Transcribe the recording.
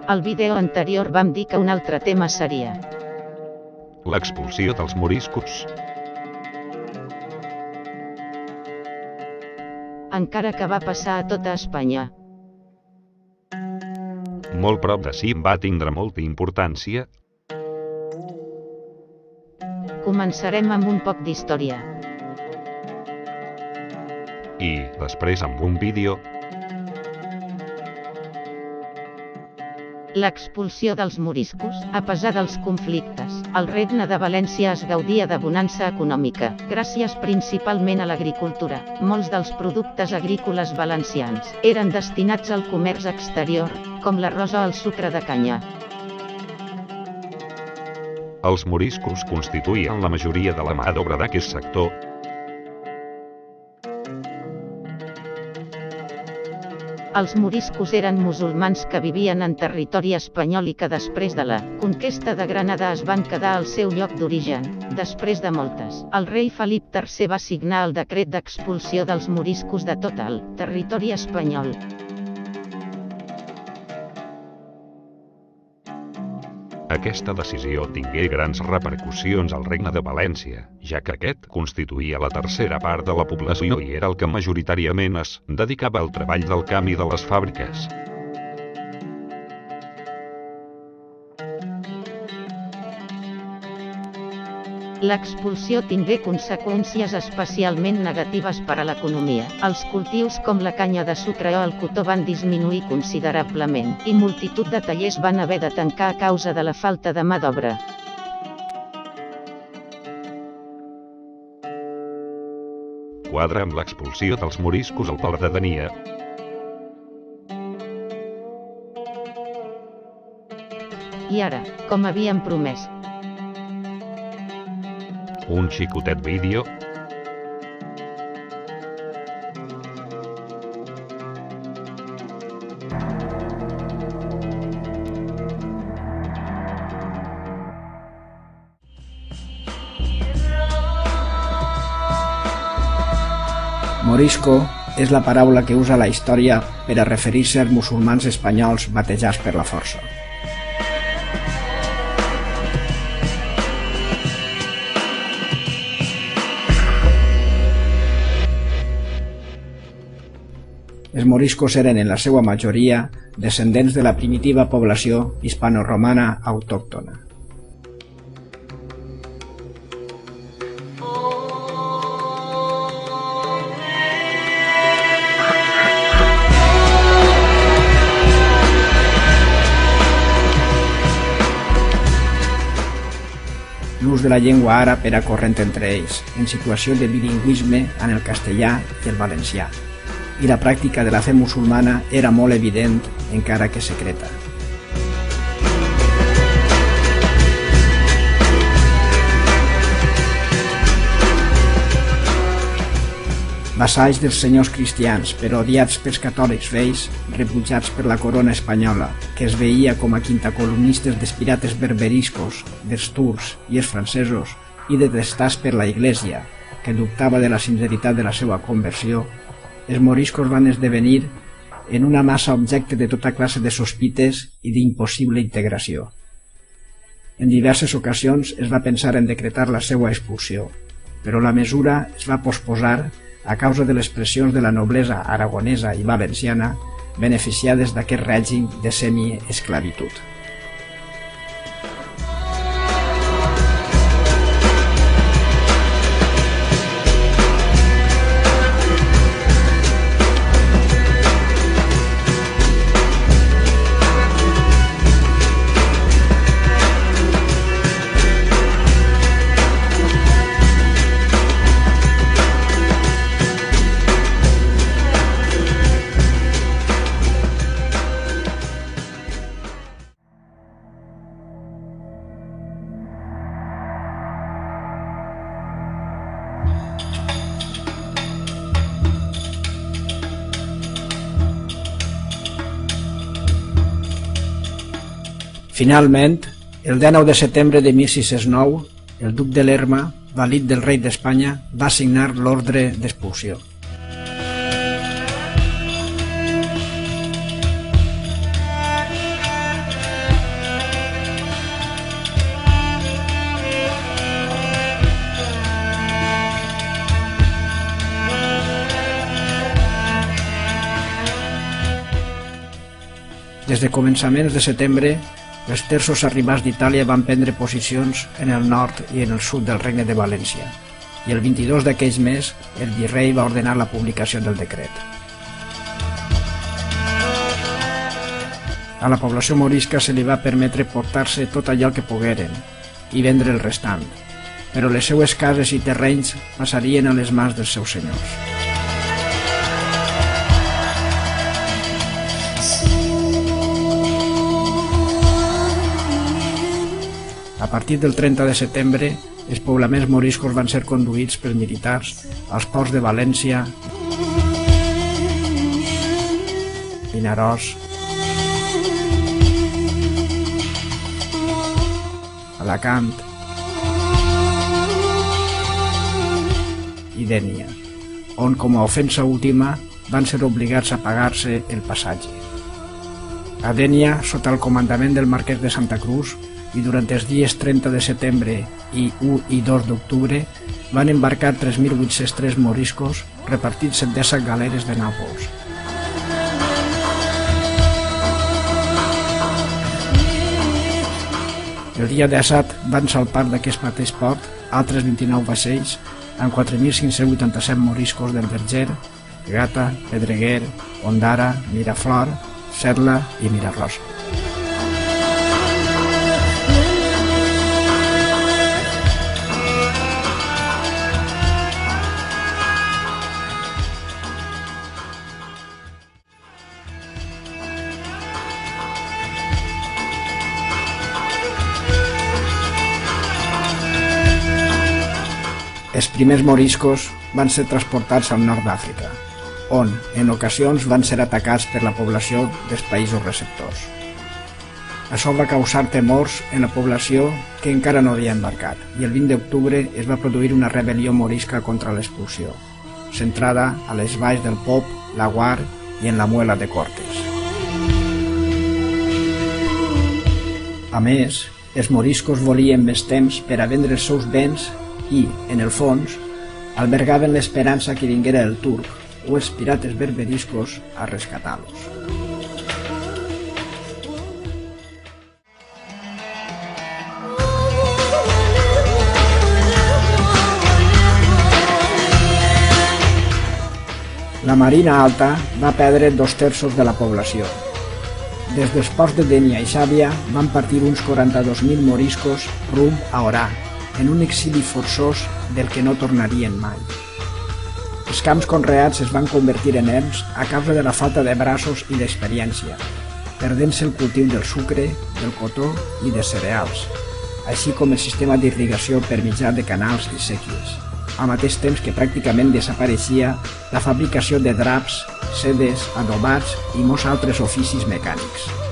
Al vídeo anterior vam dir que un altre tema seria l'expulsió dels moriscos. encara que va passar a tota Espanya. Molt prop d'ací va tindre molta importància. Començarem amb un poc d'història. I, després amb un vídeo, L'expulsió dels moriscos. A pesar dels conflictes, el regne de València es gaudia de bonança econòmica, gràcies principalment a l'agricultura. Molts dels productes agrícoles valencians eren destinats al comerç exterior, com l'arròs o el sucre de canya. els moriscos constituïen la majoria de la mà d'obra d'aquest sector. Els moriscos eren musulmans que vivien en territori espanyol i que després de la conquesta de Granada es van quedar al seu lloc d'origen. Després de moltes, el rei Felip III va signar el decret d'expulsió dels moriscos de tot el territori espanyol. Aquesta decisió tingué grans repercussions al Regne de València, ja que aquest constituïa la tercera part de la població i era el que majoritàriament es dedicava al treball del camp i de les fàbriques. L'expulsió tingué conseqüències especialment negatives per a l'economia. Els cultius com la canya de sucre o el cotó van disminuir considerablement, i multitud de tallers van haver de tancar a causa de la falta de mà d'obra. Quadra amb l'expulsió dels moriscos al port de Denia. I ara, com havíem promès, Un xicotet vídeo. Morisco és la paraula que usa la història per a referir-se als musulmans espanyols batejats per la força. Els moriscos eren en la seva majoria descendents de la primitiva població hispano-romana autòctona. L'ús de la llengua àrab era corrent entre ells, en situació de bilingüisme en el castellà i el valencià, i la pràctica de la fe musulmana era molt evident, encara que secreta. Vassalls dels senyors cristians, però odiats pels catòlics reis, rebutjats per la corona espanyola, que es veia com a quintacolumnistes dels pirates berberiscos, dels turcs i els francesos, i detestats per la Iglésia, que dubtava de la sinceritat de la seva conversió, els moriscos van esdevenir en una massa objecte de tota classe de sospites i d'impossible integració. En diverses ocasions es va pensar en decretar la seva expulsió, però la mesura es va posposar a causa de les pressions de la noblesa aragonesa i valenciana beneficiades d'aquest règim de semi-esclavitud. Finalment, el 19 de setembre de 1609, el duc de Lerma, valit del rei d'Espanya, va signar l'ordre d'expulsió. Des de començaments de setembre, els terços arribats d'Itàlia van prendre posicions en el nord i en el sud del Regne de València, i el 22 d'aquell mes el virrei va ordenar la publicació del decret. A la població morisca se li va permetre portar-se tot allò que pogueren i vendre el restant, però les seues cases i terrenys passarien a les mans dels seus senyors. A partir del 30 de setembre, els poblaments moriscos van ser conduïts pels militars als ports de València, Vinaròs, Alacant i Dénia, on com a ofensa última van ser obligats a pagar-se el passatge. A Dénia, sota el comandament del marquès de Santa Cruz, i durant els dies 30 de setembre i 1 i 2 d'octubre van embarcar 3.803 moriscos repartits en 17 galeres de Nàpols. El dia 17 van salpar d'aquest mateix port altres 29 vaixells amb 4.587 moriscos del Verger, Gata, Pedreguer, Ondara, Miraflor, Serla i Mirarosa. Els primers moriscos van ser transportats al nord d'Àfrica, on, en ocasions, van ser atacats per la població dels països receptors. Això va causar temors en la població que encara no havia embarcat, i el 20 d'octubre es va produir una rebel·lió morisca contra l'expulsió, centrada a les valls del Pop, la Guar i en la Muela de Cortes. A més, els moriscos volien més temps per a vendre els seus béns i, en el fons, albergaven l'esperança que vinguera el turc o els pirates berberiscos a rescatar-los. La Marina Alta va perdre 2/3 de la població. Des dels ports de Dénia i Xàbia van partir uns 42.000 moriscos rumb a Orà, en un exili forçós del que no tornarien mai. Els camps conreats es van convertir en erms a causa de la falta de braços i d'experiència, perdent-se el cultiu del sucre, del cotó i de cereals, així com el sistema d'irrigació per mitjà de canals i séquies, al mateix temps que pràcticament desapareixia la fabricació de draps, sedes, adobats i molts altres oficis mecànics.